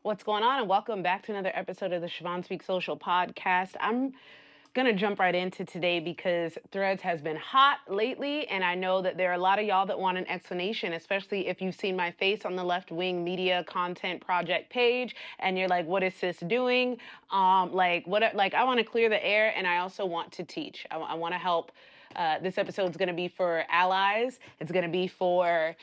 What's going on? And welcome back to another episode of the Siobhan Speak Social podcast. I'm going to jump right into today because Threads has been hot lately. And I know that there are a lot of y'all that want an explanation, especially if you've seen my face on the Left Wing Media Content Project page and you're like, what is sis doing? I want to clear the air, and I also want to teach. I want to help. This episode is going to be for allies. It's going to be for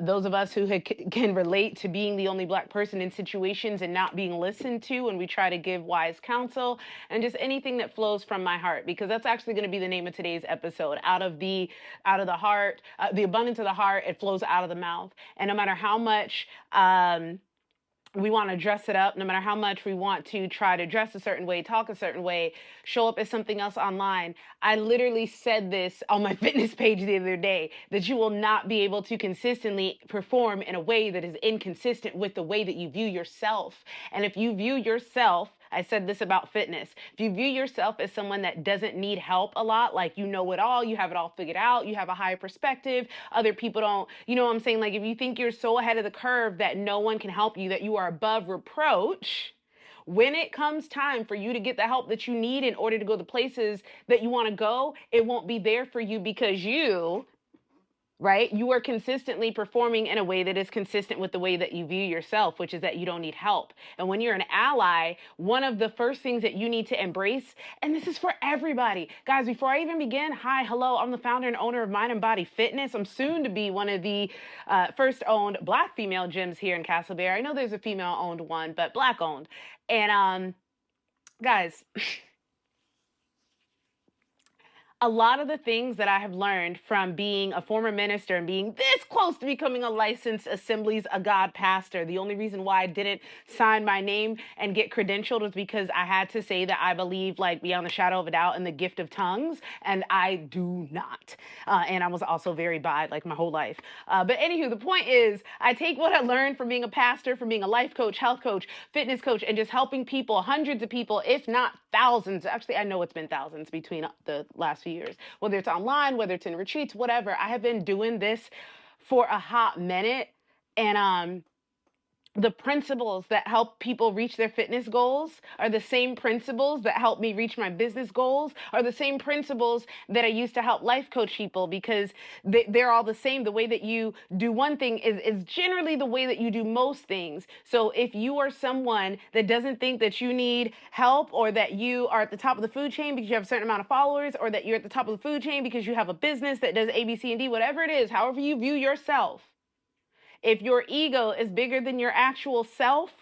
those of us who can relate to being the only Black person in situations and not being listened to when we try to give wise counsel, and just anything that flows from my heart, because that's actually going to be the name of today's episode. Out of the heart, the abundance of the heart, it flows out of the mouth. And no matter how much we want to dress it up, no matter how much we want to try to dress a certain way, talk a certain way, show up as something else online. I literally said this on my fitness page the other day, that you will not be able to consistently perform in a way that is inconsistent with the way that you view yourself. And if you view yourself, I said this about fitness, if you view yourself as someone that doesn't need help a lot, like you know it all, you have it all figured out, you have a higher perspective, other people don't, you know what I'm saying? Like if you think you're so ahead of the curve that no one can help you, that you are above reproach, when it comes time for you to get the help that you need in order to go the places that you want to go, it won't be there for you because you are consistently performing in a way that is consistent with the way that you view yourself, which is that you don't need help. And when you're an ally, one of the first things that you need to embrace, and this is for everybody, guys, before I even begin, hi, hello, I'm the founder and owner of Mind and Body Fitness. I'm soon to be one of the first owned Black female gyms here in Castleberry. I know there's a female owned one, but Black owned. And guys, a lot of the things that I have learned from being a former minister and being this close to becoming a licensed Assemblies of God pastor, the only reason why I didn't sign my name and get credentialed was because I had to say that I believe, like, beyond the shadow of a doubt, in the gift of tongues, and I do not. And I was also very bi, like, my whole life. But anywho, the point is, I take what I learned from being a pastor, from being a life coach, health coach, fitness coach, and just helping people, hundreds of people, if not thousands. Actually, I know it's been thousands between the last few years, whether it's online, whether it's in retreats, whatever. I have been doing this for a hot minute. And the principles that help people reach their fitness goals are the same principles that help me reach my business goals, are the same principles that I use to help life coach people, because they're all the same. The way that you do one thing is generally the way that you do most things. So if you are someone that doesn't think that you need help, or that you are at the top of the food chain because you have a certain amount of followers, or that you're at the top of the food chain because you have a business that does A, B, C, and D, whatever it is, however you view yourself, if your ego is bigger than your actual self,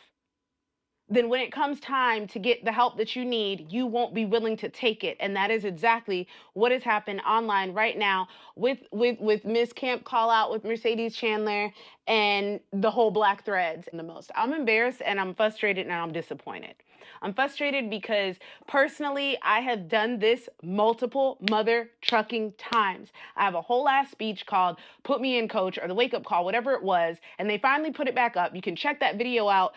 then when it comes time to get the help that you need, you won't be willing to take it. And that is exactly what has happened online right now with Miss Camp Call Out, with Mercedes Chandler, and the whole Black Threads. And the most, I'm embarrassed and I'm frustrated and I'm disappointed. I'm frustrated because personally, I have done this multiple mother trucking times. I have a whole ass speech called Put Me In Coach, or the wake up call, whatever it was. And they finally put it back up. You can check that video out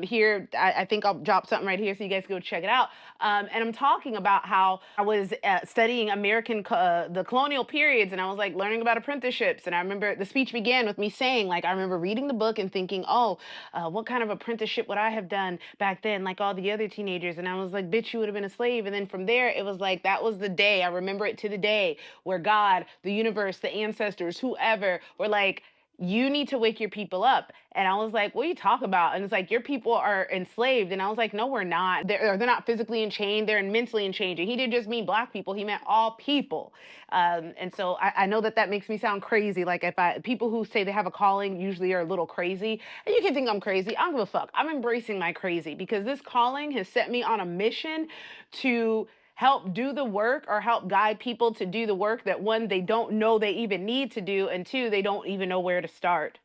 here. I think I'll drop something right here so you guys go check it out. And I'm talking about how I was studying the colonial periods, and I was like learning about apprenticeships. And I remember the speech began with me saying, like, I remember reading the book and thinking, oh, what kind of apprenticeship would I have done back then, like all the other teenagers? And I was like, bitch, you would have been a slave. And then from there, it was like, that was the day. I remember it to the day where God, the universe, the ancestors, whoever were like, you need to wake your people up. And I was like, what are you talking about? And it's like, your people are enslaved. And I was like, no, we're not. They're not physically enchained. They're mentally enchained. And he didn't just mean Black people. He meant all people. And so I know that makes me sound crazy. Like, people who say they have a calling usually are a little crazy. And you can think I'm crazy. I don't give a fuck. I'm embracing my crazy, because this calling has set me on a mission to help do the work, or help guide people to do the work that, one, they don't know they even need to do, and two, they don't even know where to start.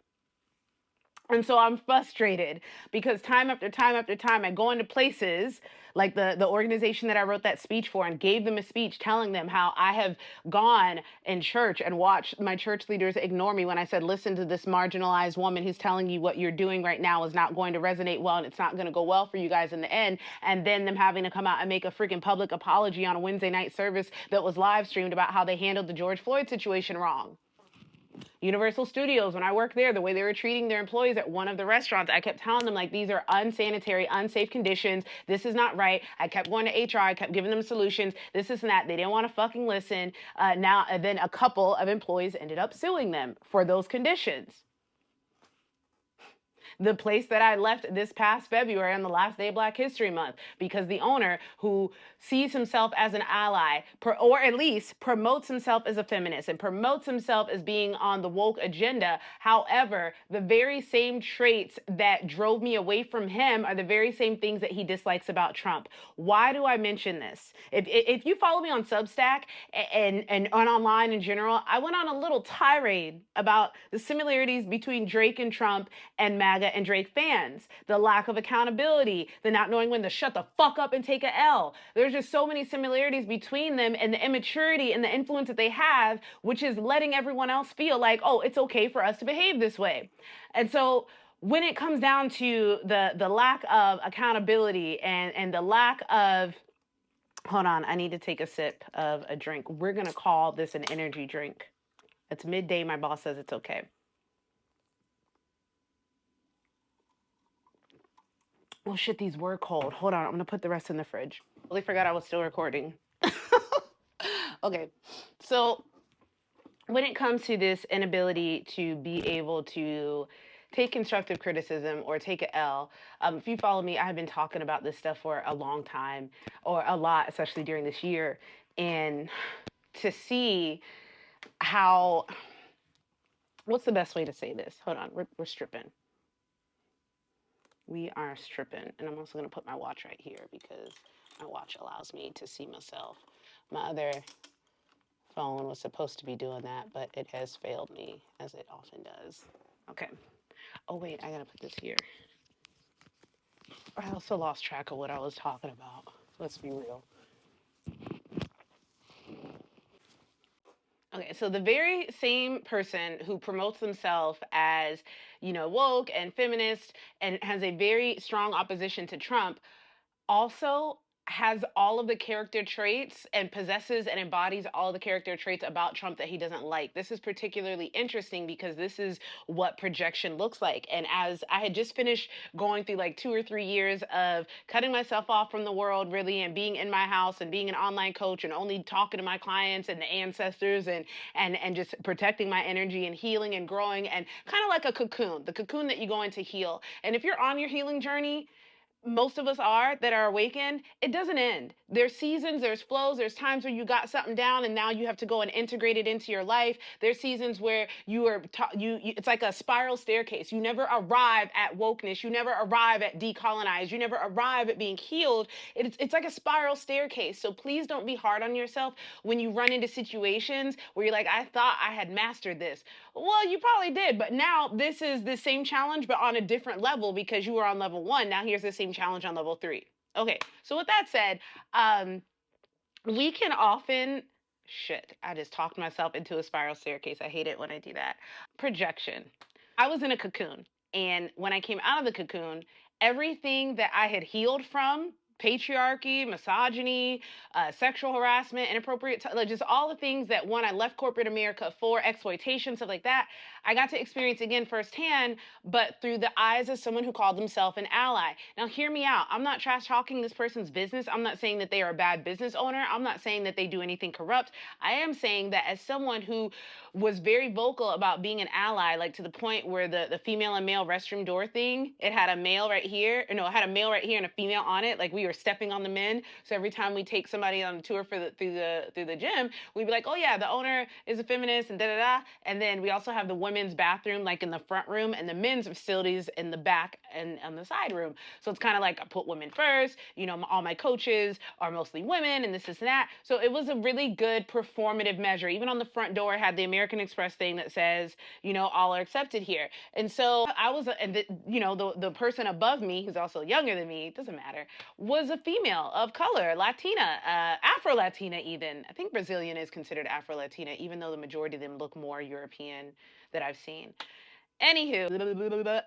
And so I'm frustrated because time after time after time, I go into places like the organization that I wrote that speech for, and gave them a speech telling them how I have gone in church and watched my church leaders ignore me when I said, listen to this marginalized woman who's telling you what you're doing right now is not going to resonate well, and it's not going to go well for you guys in the end. And then them having to come out and make a freaking public apology on a Wednesday night service that was live streamed about how they handled the George Floyd situation wrong. Universal Studios, when I worked there, the way they were treating their employees at one of the restaurants, I kept telling them, like, these are unsanitary, unsafe conditions. This is not right. I kept going to HR. I kept giving them solutions. This and that. They didn't want to fucking listen. Then a couple of employees ended up suing them for those conditions. The place that I left this past February on the last day of Black History Month, because the owner, who sees himself as an ally, or at least promotes himself as a feminist and promotes himself as being on the woke agenda. However, the very same traits that drove me away from him are the very same things that he dislikes about Trump. Why do I mention this? If you follow me on Substack and on online in general, I went on a little tirade about the similarities between Drake and Trump and MAGA and Drake fans, the lack of accountability, the not knowing when to shut the fuck up and take a L. There's just so many similarities between them, and the immaturity and the influence that they have, which is letting everyone else feel like, oh, it's okay for us to behave this way. And so when it comes down to the lack of accountability and the lack of, hold on, I need to take a sip of a drink. We're gonna call this an energy drink. It's midday. My boss says it's okay. Oh shit, these were cold. Hold on, I'm gonna put the rest in the fridge. Really forgot I was still recording. Okay, so when it comes to this inability to be able to take constructive criticism or take a L, if you follow me, I have been talking about this stuff for a long time, or a lot, especially during this year. And to see how, what's the best way to say this? Hold on, we're stripping. We are stripping. And I'm also going to put my watch right here because my watch allows me to see myself. My other phone was supposed to be doing that, but it has failed me, as it often does. Okay. Oh, wait, I got to put this here. I also lost track of what I was talking about. Let's be real. Okay, so the very same person who promotes themselves as, woke and feminist and has a very strong opposition to Trump also has all of the character traits and possesses and embodies all the character traits about Trump that he doesn't like. This is particularly interesting because this is what projection looks like. And as I had just finished going through like 2 or 3 years of cutting myself off from the world, really, and being in my house and being an online coach and only talking to my clients and the ancestors and just protecting my energy and healing and growing, and kind of like a cocoon, the cocoon that you go in to heal. And if you're on your healing journey, most of us are, that are awakened, it doesn't end. There's seasons, there's flows, there's times where you got something down and now you have to go and integrate it into your life. There's seasons where you are it's like a spiral staircase. You never arrive at wokeness, you never arrive at decolonized, you never arrive at being healed. It's like a spiral staircase. So please don't be hard on yourself when you run into situations where you're like, I thought I had mastered this. Well, you probably did, but now this is the same challenge, but on a different level because you were on level 1. Now here's the same challenge on level 3. Okay, so with that said, we can often, shit, I just talked myself into a spiral staircase. I hate it when I do that. Projection. I was in a cocoon, and when I came out of the cocoon, everything that I had healed from, patriarchy, misogyny, sexual harassment, inappropriate, like just all the things that, one, I left corporate America for, exploitation, stuff like that, I got to experience again firsthand, but through the eyes of someone who called themselves an ally. Now, hear me out. I'm not trash talking this person's business. I'm not saying that they are a bad business owner. I'm not saying that they do anything corrupt. I am saying that as someone who was very vocal about being an ally, like to the point where the female and male restroom door thing, it had a male right here, no, it had a male right here and a female on it. Like we were stepping on the men. So every time we take somebody on a tour through the gym, we'd be like, oh yeah, the owner is a feminist and da da da. And then we also have the women's bathroom like in the front room and the men's facilities in the back and on the side room. So it's kind of like I put women first. All my coaches are mostly women and this and that. So it was a really good performative measure. Even on the front door, it had the American Express thing that says, all are accepted here. And so I was, and the person above me, who's also younger than me, it doesn't matter, was a female of color, Latina, Afro-Latina even. I think Brazilian is considered Afro-Latina, even though the majority of them look more European that I've seen. Anywho,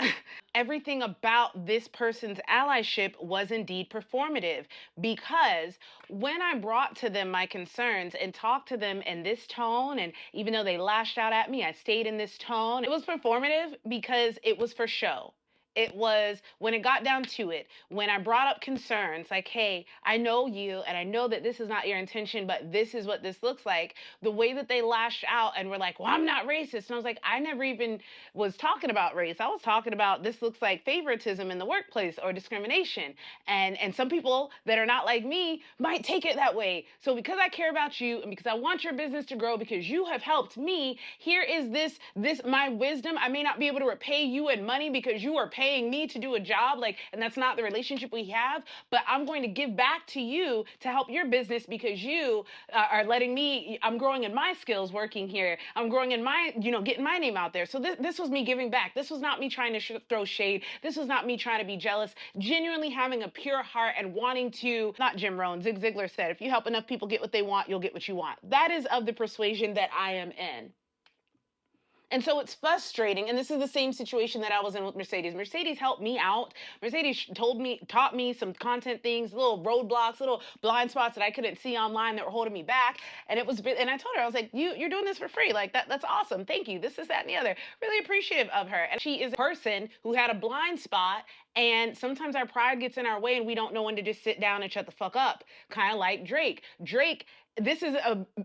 everything about this person's allyship was indeed performative, because when I brought to them my concerns and talked to them in this tone, and even though they lashed out at me, I stayed in this tone. It was performative because it was for show. It was when it got down to it, when I brought up concerns like, hey, I know you and I know that this is not your intention, but this is what this looks like. The way that they lashed out and were like, well, I'm not racist. And I was like, I never even was talking about race. I was talking about this looks like favoritism in the workplace or discrimination. And some people that are not like me might take it that way. So because I care about you and because I want your business to grow because you have helped me, here is this my wisdom. I may not be able to repay you in money because you are paying me to do a job, like, and that's not the relationship we have, but I'm going to give back to you to help your business because you are letting me, I'm growing in my skills working here. I'm growing in my, getting my name out there. So this was me giving back. This was not me trying to throw shade. This was not me trying to be jealous. Genuinely having a pure heart and wanting to, not Jim Rohn, Zig Ziglar said, if you help enough people get what they want, you'll get what you want. That is of the persuasion that I am in. And so it's frustrating. And this is the same situation that I was in with Mercedes. Mercedes helped me out. Mercedes taught me some content things, little roadblocks, little blind spots that I couldn't see online that were holding me back. And and I told her, I was like, you're doing this for free. Like that's awesome. Thank you. This, that, and the other. Really appreciative of her. And she is a person who had a blind spot. And sometimes our pride gets in our way and we don't know when to just sit down and shut the fuck up. Kind of like Drake. This is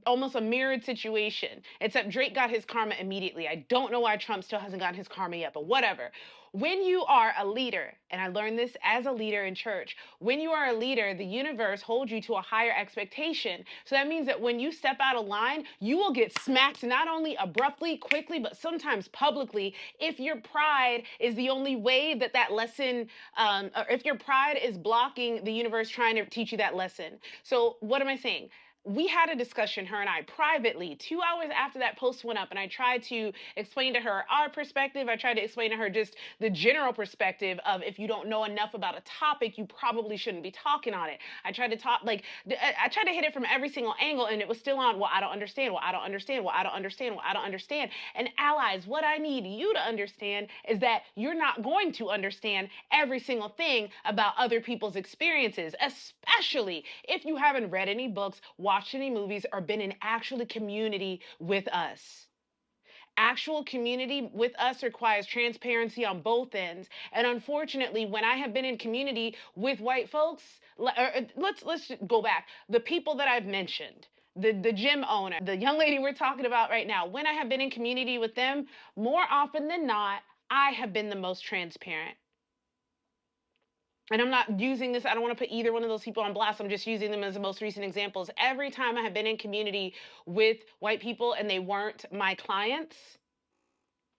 almost a mirrored situation, except Drake got his karma immediately. I don't know why Trump still hasn't gotten his karma yet, but whatever. When you are a leader, and I learned this as a leader in church, when you are a leader, the universe holds you to a higher expectation. So that means that when you step out of line, you will get smacked not only abruptly, quickly, but sometimes publicly if your pride is the only way that lesson, or if your pride is blocking the universe trying to teach you that lesson. So what am I saying? We had a discussion, her and I, privately, 2 hours after that post went up, and I tried to explain to her our perspective. I tried to explain to her just the general perspective of if you don't know enough about a topic, you probably shouldn't be talking on it. I tried to talk, like, I tried to hit it from every single angle, and it was still on, well, I don't understand, well, I don't understand, well, I don't understand, well, I don't understand. And allies, what I need you to understand is that you're not going to understand every single thing about other people's experiences, especially if you haven't read any books, watched any movies, or been in actual community with us. Actual community with us requires transparency on both ends. And unfortunately, when I have been in community with white folks, let's go back. The people that I've mentioned, the gym owner, the young lady we're talking about right now, when I have been in community with them, more often than not, I have been the most transparent. And I'm not using this, I don't want to put either one of those people on blast. I'm just using them as the most recent examples. Every time I have been in community with white people and they weren't my clients,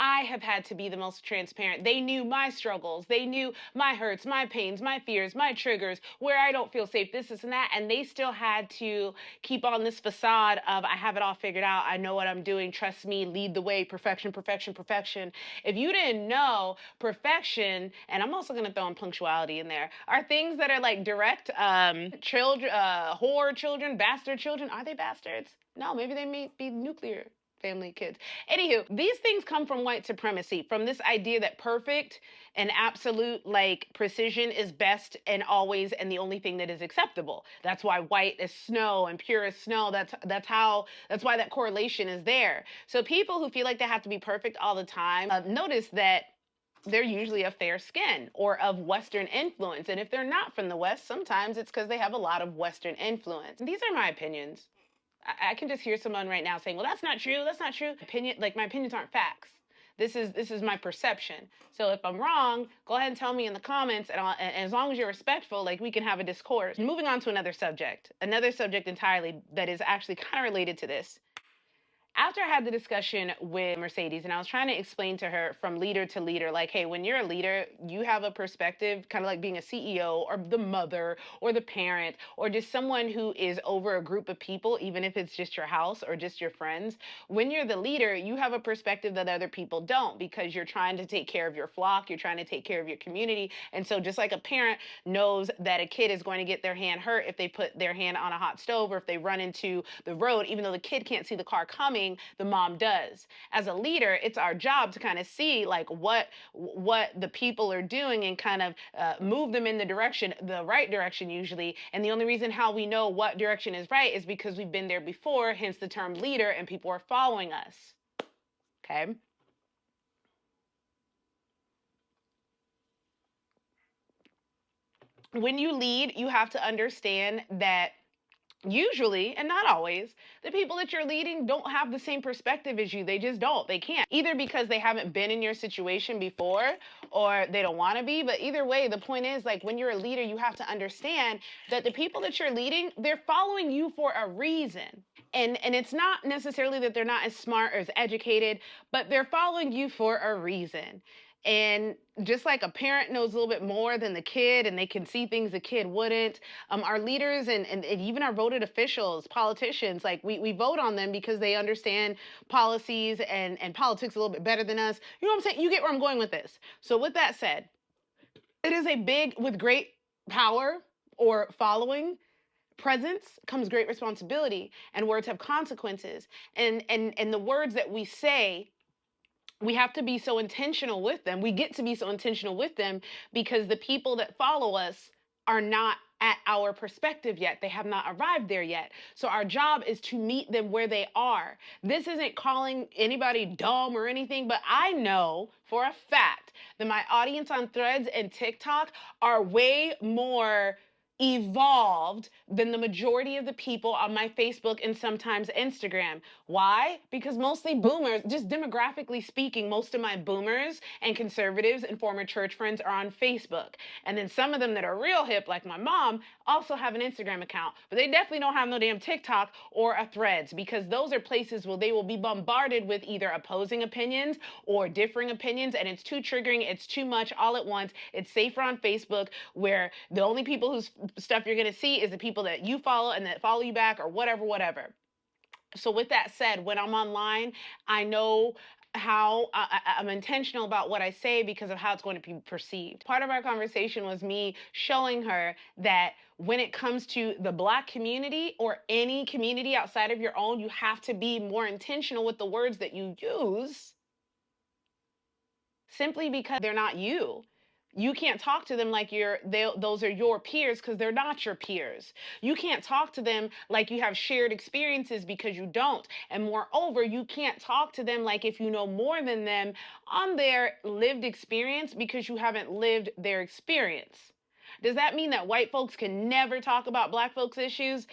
I have had to be the most transparent. They knew my struggles. They knew my hurts, my pains, my fears, my triggers, where I don't feel safe, this, and that. And they still had to keep on this facade of, I have it all figured out. I know what I'm doing. Trust me, lead the way. Perfection, perfection, perfection. If you didn't know, perfection, and I'm also going to throw in punctuality in there, are things that are like direct children, whore children, bastard children. Are they bastards? No, maybe they may be nuclear family kids. Anywho, these things come from white supremacy, from this idea that perfect and absolute like precision is best and always and the only thing that is acceptable. That's why white is snow and pure as snow. That's why that correlation is there. So people who feel like they have to be perfect all the time, notice that they're usually of fair skin or of Western influence. And if they're not from the West, sometimes it's because they have a lot of Western influence. These are my opinions. I can just hear someone right now saying, well, that's not true. That's not true. My opinions aren't facts. This is my perception. So if I'm wrong, go ahead and tell me in the comments. And as long as you're respectful, like we can have a discourse. Moving on to another subject entirely that is actually kind of related to this. After I had the discussion with Mercedes and I was trying to explain to her from leader to leader, like, hey, when you're a leader, you have a perspective kind of like being a CEO or the mother or the parent or just someone who is over a group of people, even if it's just your house or just your friends. When you're the leader, you have a perspective that other people don't because you're trying to take care of your flock, you're trying to take care of your community. And so just like a parent knows that a kid is going to get their hand hurt if they put their hand on a hot stove or if they run into the road, even though the kid can't see the car coming, doing, the mom does. As a leader, it's our job to kind of see like what the people are doing and kind of move them in the right direction usually. And the only reason how we know what direction is right is because we've been there before, hence the term leader, and people are following us. Okay. When you lead, you have to understand that usually, and not always, the people that you're leading don't have the same perspective as you. They just don't. They can't. Either because they haven't been in your situation before or they don't want to be. But either way, the point is like when you're a leader, you have to understand that the people that you're leading, they're following you for a reason. And it's not necessarily that they're not as smart or as educated, but they're following you for a reason. And just like a parent knows a little bit more than the kid and they can see things the kid wouldn't, our leaders and even our voted officials, politicians, like we vote on them because they understand policies and politics a little bit better than us. You know what I'm saying? You get where I'm going with this. So with that said, it is with great power or following, presence comes great responsibility, and words have consequences. And the words that we say, we have to be so intentional with them. We get to be so intentional with them because the people that follow us are not at our perspective yet. They have not arrived there yet. So our job is to meet them where they are. This isn't calling anybody dumb or anything, but I know for a fact that my audience on Threads and TikTok are way more evolved than the majority of the people on my Facebook and sometimes Instagram. Why? Because mostly boomers, just demographically speaking, most of my boomers and conservatives and former church friends are on Facebook. And then some of them that are real hip, like my mom, also have an Instagram account, but they definitely don't have no damn TikTok or a Threads, because those are places where they will be bombarded with either opposing opinions or differing opinions, and it's too triggering, it's too much all at once. It's safer on Facebook, where the only people whose stuff you're going to see is the people that you follow and that follow you back or whatever. So with that said, when I'm online, I know how I'm intentional about what I say because of how it's going to be perceived. Part of our conversation was me showing her that when it comes to the Black community or any community outside of your own, you have to be more intentional with the words that you use, simply because they're not you. You can't talk to them like those are your peers, because they're not your peers. You can't talk to them like you have shared experiences, because you don't. And moreover, you can't talk to them like if you know more than them on their lived experience, because you haven't lived their experience. Does that mean that white folks can never talk about Black folks' issues?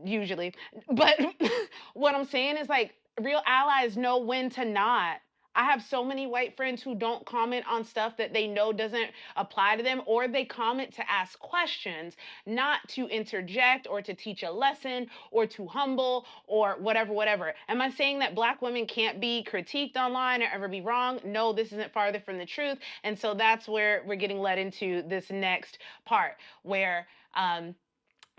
Usually. But what I'm saying is like real allies know when to not. I have so many white friends who don't comment on stuff that they know doesn't apply to them, or they comment to ask questions, not to interject or to teach a lesson or to humble or whatever. Am I saying that Black women can't be critiqued online or ever be wrong? No, this isn't farther from the truth. And so that's where we're getting led into this next part, where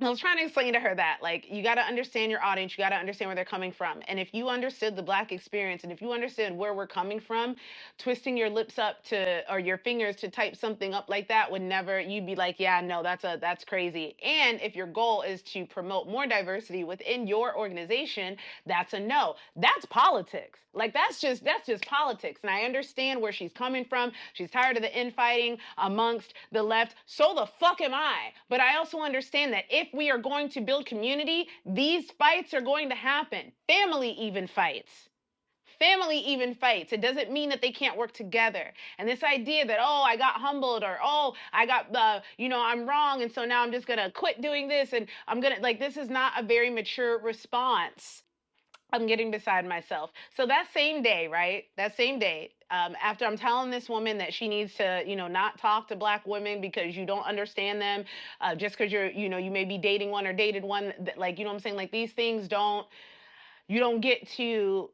I was trying to explain to her that, like, you got to understand your audience. You got to understand where they're coming from. And if you understood the Black experience and if you understood where we're coming from, twisting your lips up to, or your fingers to type something up like that would never, you'd be like, yeah, no, that's crazy. And if your goal is to promote more diversity within your organization, that's a no. That's politics. Like, that's just politics. And I understand where she's coming from. She's tired of the infighting amongst the left. So the fuck am I. But I also understand that if we are going to build community, these fights are going to happen. Family even fights. Family even fights. It doesn't mean that they can't work together. And this idea that, oh, I got humbled, or, oh, I got I'm wrong, and so now I'm just going to quit doing this, and I'm going to, like, this is not a very mature response. I'm getting beside myself. So that same day, right? That same day, after I'm telling this woman that she needs to, not talk to Black women because you don't understand them, just because you may be dating one or dated one, like, you know what I'm saying? Like, these things you don't get to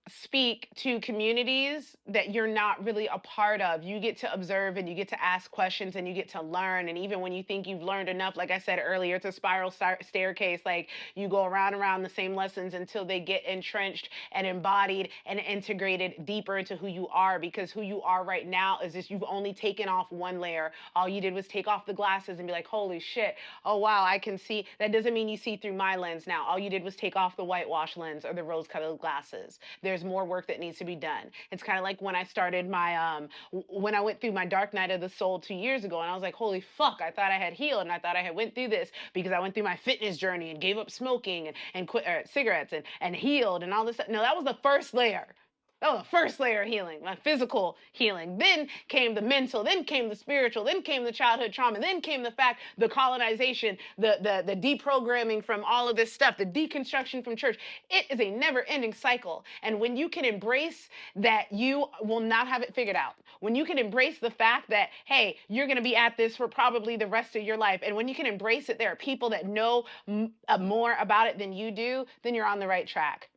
speak to communities that you're not really a part of. You get to observe and you get to ask questions and you get to learn. And even when you think you've learned enough, like I said earlier, it's a spiral staircase. Like you go around and around the same lessons until they get entrenched and embodied and integrated deeper into who you are. Because who you are right now is just you've only taken off one layer. All you did was take off the glasses and be like, holy shit, oh wow, I can see. That doesn't mean you see through my lens now. All you did was take off the whitewash lens or the rose colored glasses. There's more work that needs to be done. It's kind of like when I started my when I went through my dark night of the soul 2 years ago, and I was like, holy fuck, I thought I had healed and I thought I had went through this because I went through my fitness journey and gave up smoking and quit cigarettes and healed and all this. No, that was the first layer. Oh, the first layer of healing, my physical healing. Then came the mental, then came the spiritual, then came the childhood trauma, then came the fact, the colonization, the deprogramming from all of this stuff, the deconstruction from church. It is a never-ending cycle. And when you can embrace that you will not have it figured out, when you can embrace the fact that, hey, you're going to be at this for probably the rest of your life, and when you can embrace it, there are people that know more about it than you do, then you're on the right track.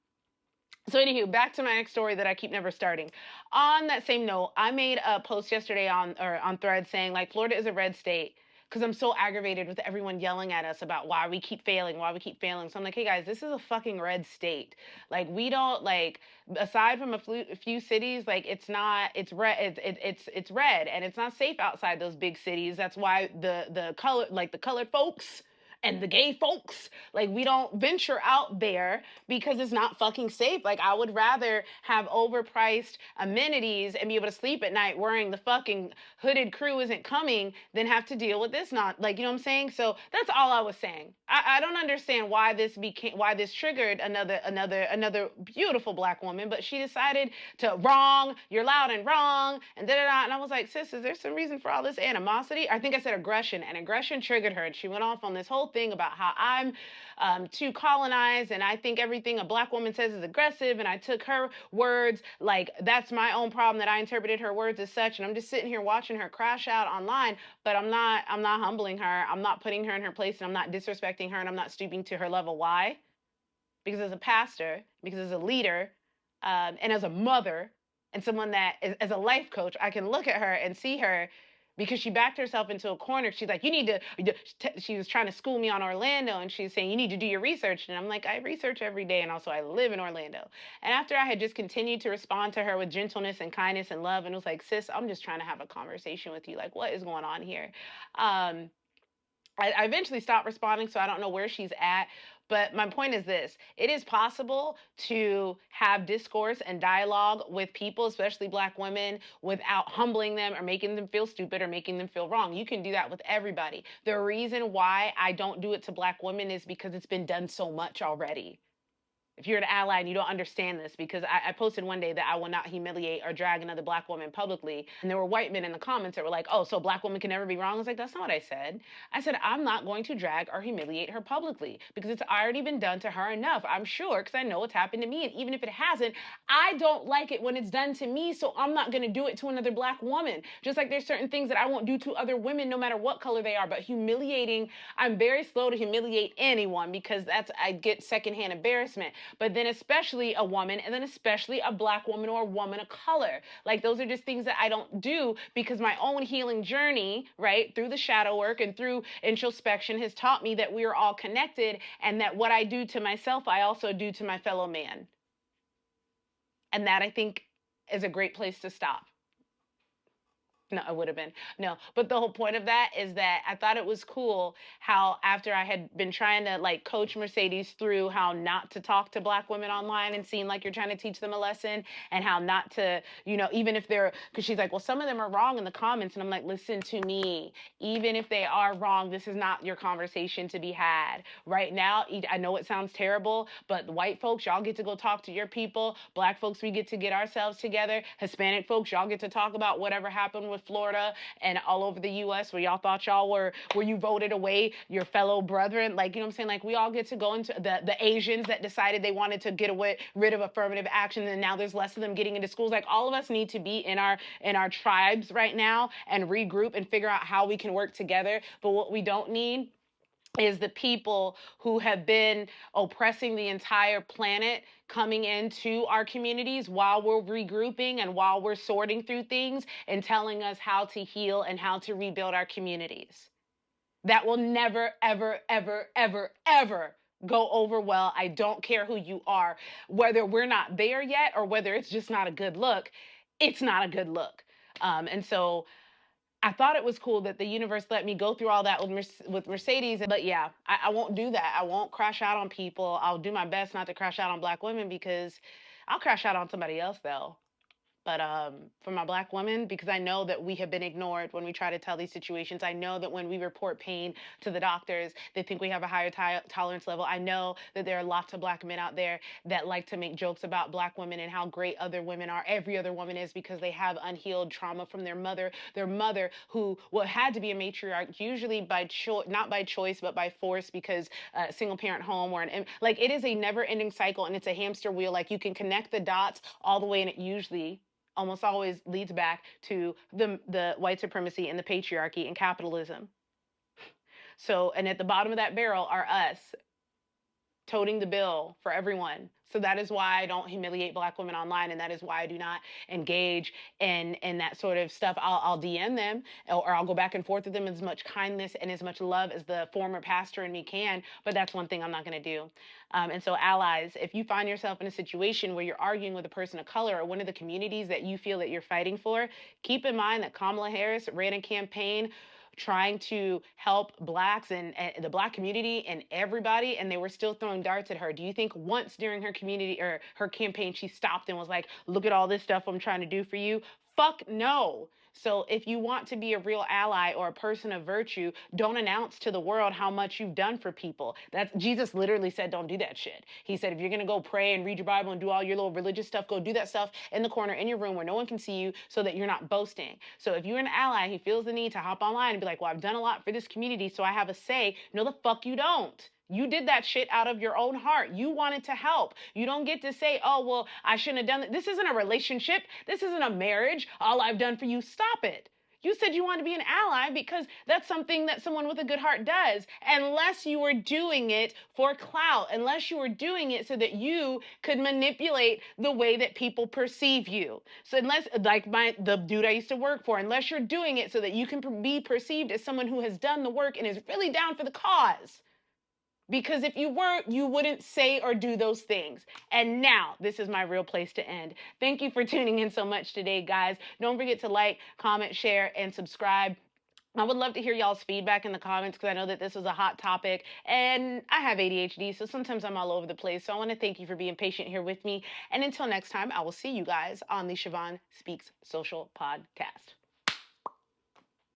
So anywho, back to my next story that I keep never starting. On that same note, I made a post yesterday on Thread saying like Florida is a red state because I'm so aggravated with everyone yelling at us about why we keep failing, why we keep failing. So I'm like, hey guys, this is a fucking red state. Like we don't like aside from a few cities, like it's not it's red it's red and it's not safe outside those big cities. That's why the color like the colored folks and the gay folks, like we don't venture out there because it's not fucking safe. Like I would rather have overpriced amenities and be able to sleep at night worrying the fucking hooded crew isn't coming than have to deal with this not like you know what I'm saying. So that's all I was saying. I don't understand why this triggered another beautiful black woman, but she decided to wrong, you're loud and wrong, and da da da. And I was like, sis, is there some reason for all this animosity? I think I said aggression, and aggression triggered her, and she went off on this whole thing about how I'm too colonized and I think everything a black woman says is aggressive, and I took her words like that's my own problem that I interpreted her words as such, and I'm just sitting here watching her crash out online, but I'm not humbling her, I'm not putting her in her place, and I'm not disrespecting her, and I'm not stooping to her level. Why? Because as a pastor, because as a leader, and as a mother, and someone that is, as a life coach, I can look at her and see her because she backed herself into a corner. She's like, you need to, she was trying to school me on Orlando, and she's saying, you need to do your research. And I'm like, I research every day, and also I live in Orlando. And after I had just continued to respond to her with gentleness and kindness and love, and was like, sis, I'm just trying to have a conversation with you. Like, what is going on here? Um, I eventually stopped responding, so I don't know where she's at. But my point is this: it is possible to have discourse and dialogue with people, especially black women, without humbling them or making them feel stupid or making them feel wrong. You can do that with everybody. The reason why I don't do it to black women is because it's been done so much already. If you're an ally and you don't understand this, because I posted one day that I will not humiliate or drag another black woman publicly, and there were white men in the comments that were like, oh, so black women can never be wrong. I was like, that's not what I said. I said, I'm not going to drag or humiliate her publicly because it's already been done to her enough, I'm sure, because I know it's happened to me. And even if it hasn't, I don't like it when it's done to me, so I'm not going to do it to another black woman. Just like there's certain things that I won't do to other women no matter what color they are. But humiliating, I'm very slow to humiliate anyone because I get secondhand embarrassment. But then especially a woman, and then especially a black woman or a woman of color. Like those are just things that I don't do because my own healing journey, right, through the shadow work and through introspection has taught me that we are all connected, and that what I do to myself, I also do to my fellow man. And that I think is a great place to stop. No, it would have been. No, but the whole point of that is that I thought it was cool how after I had been trying to like coach Mercedes through how not to talk to black women online and seem like you're trying to teach them a lesson, and how not to, even if they're, because she's like, well, some of them are wrong in the comments. And I'm like, listen to me. Even if they are wrong, this is not your conversation to be had. Right now, I know it sounds terrible, but white folks, y'all get to go talk to your people. Black folks, we get to get ourselves together. Hispanic folks, y'all get to talk about whatever happened with Florida and all over the US where y'all thought y'all where you voted away your fellow brethren. Like, you know what I'm saying? Like we all get to go into the Asians that decided they wanted to get rid of affirmative action, and now there's less of them getting into schools. Like all of us need to be in our tribes right now and regroup and figure out how we can work together. But what we don't need is the people who have been oppressing the entire planet coming into our communities while we're regrouping and while we're sorting through things and telling us how to heal and how to rebuild our communities. That will never, ever, ever, ever, ever go over well. I don't care who you are, whether we're not there yet or whether it's just not a good look. It's not a good look. And so I thought it was cool that the universe let me go through all that with Mercedes. But yeah, I won't do that. I won't crash out on people. I'll do my best not to crash out on Black women because I'll crash out on somebody else though. But for my Black women, because I know that we have been ignored when we try to tell these situations. I know that when we report pain to the doctors, they think we have a higher tolerance level. I know that there are lots of Black men out there that like to make jokes about Black women and how great other women are. Every other woman is, because they have unhealed trauma from their mother who had to be a matriarch, usually by choice, not by choice, but by force, because single parent home or like, it is a never ending cycle, and it's a hamster wheel. Like, you can connect the dots all the way, and it usually almost always leads back to the white supremacy and the patriarchy and capitalism. So, and at the bottom of that barrel are us toting the bill for everyone. So that is why I don't humiliate Black women online, and that is why I do not engage in that sort of stuff. I'll DM them, or I'll go back and forth with them as much kindness and as much love as the former pastor in me can. But that's one thing I'm not going to do. And so, allies, if you find yourself in a situation where you're arguing with a person of color or one of the communities that you feel that you're fighting for, keep in mind that Kamala Harris ran a campaign trying to help Blacks and the Black community and everybody, and they were still throwing darts at her. Do you think once during her community or her campaign she stopped and was like, look at all this stuff I'm trying to do for you? Fuck no. So if you want to be a real ally or a person of virtue, don't announce to the world how much you've done for people. That's Jesus literally said, don't do that shit. He said, if you're gonna go pray and read your Bible and do all your little religious stuff, go do that stuff in the corner in your room where no one can see you, so that you're not boasting. So if you're an ally, he feels the need to hop online and be like, well, I've done a lot for this community, so I have a say. No, the fuck you don't. You did that shit out of your own heart. You wanted to help. You don't get to say, oh, well, I shouldn't have done that. This isn't a relationship. This isn't a marriage. All I've done for you. Stop it. You said you want to be an ally because that's something that someone with a good heart does, unless you were doing it for clout, unless you were doing it so that you could manipulate the way that people perceive you. So unless, like the dude I used to work for, unless you're doing it so that you can be perceived as someone who has done the work and is really down for the cause. Because if you weren't, you wouldn't say or do those things. And now, this is my real place to end. Thank you for tuning in so much today, guys. Don't forget to like, comment, share, and subscribe. I would love to hear y'all's feedback in the comments, because I know that this was a hot topic, and I have ADHD, so sometimes I'm all over the place. So I want to thank you for being patient here with me. And until next time, I will see you guys on the Siobhan Speaks Social podcast.